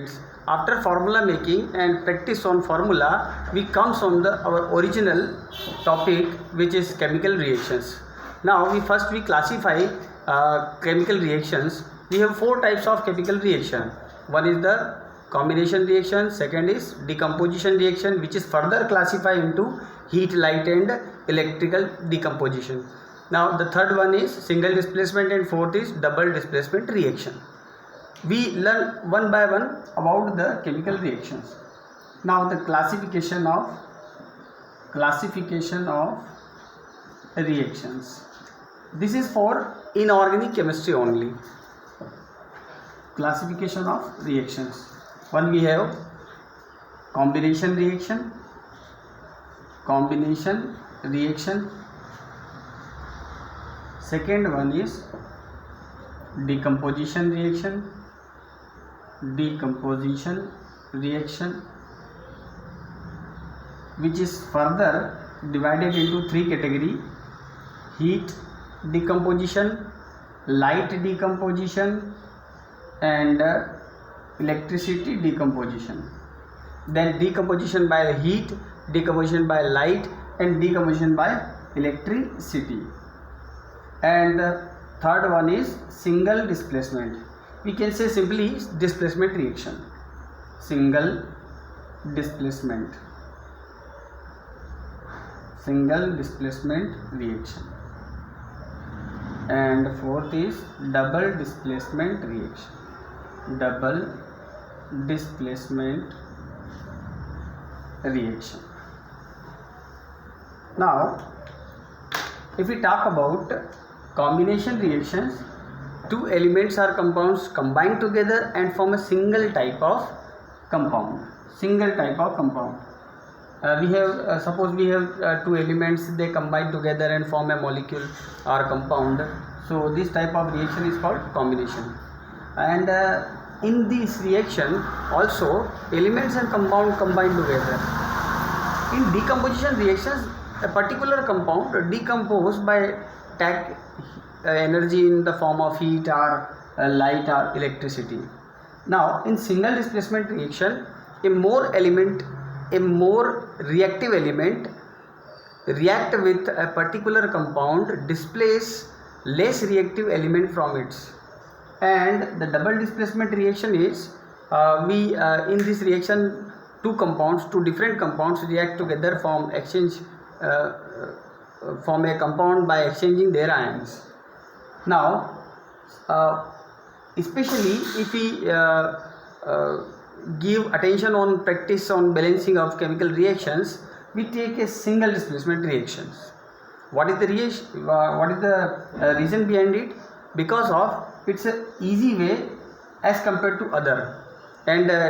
elements. After formula making and practice on formula, we comes on our original topic, which is chemical reactions. Now we classify chemical reactions. We have four types of chemical reaction. One is the combination reaction, second is decomposition reaction, which is further classified into heat, light and electrical decomposition. Now the third one is single displacement and fourth is double displacement reaction. We learn one by one about the chemical reactions. Now the classification of reactions. This is for inorganic chemistry only. Classification of reactions. One we have combination reaction. Second one is decomposition reaction, which is further divided into three categories: heat decomposition, light decomposition and electricity decomposition. Then decomposition by heat, decomposition by light and decomposition by electricity. And the third one is single displacement. We can say simply displacement reaction. Single displacement reaction. And fourth is double displacement reaction. Now if we talk about combination reactions, two elements or compounds combine together and form a single type of compound. We have suppose we have two elements, they combine together and form a molecule or compound. So this type of reaction is called combination. And in this reaction also elements and compound combine together. In decomposition reactions, a particular compound decomposed by energy in the form of heat or light or electricity. Now in single displacement reaction, a more reactive element react with a particular compound, displace less reactive element from it. And the double displacement reaction is in this reaction two different compounds react together, form a compound by exchanging their ions. Now especially if we give attention on practice on balancing of chemical reactions, we take a single displacement reactions. What is the reason behind it? Because of it's a easy way as compared to other. And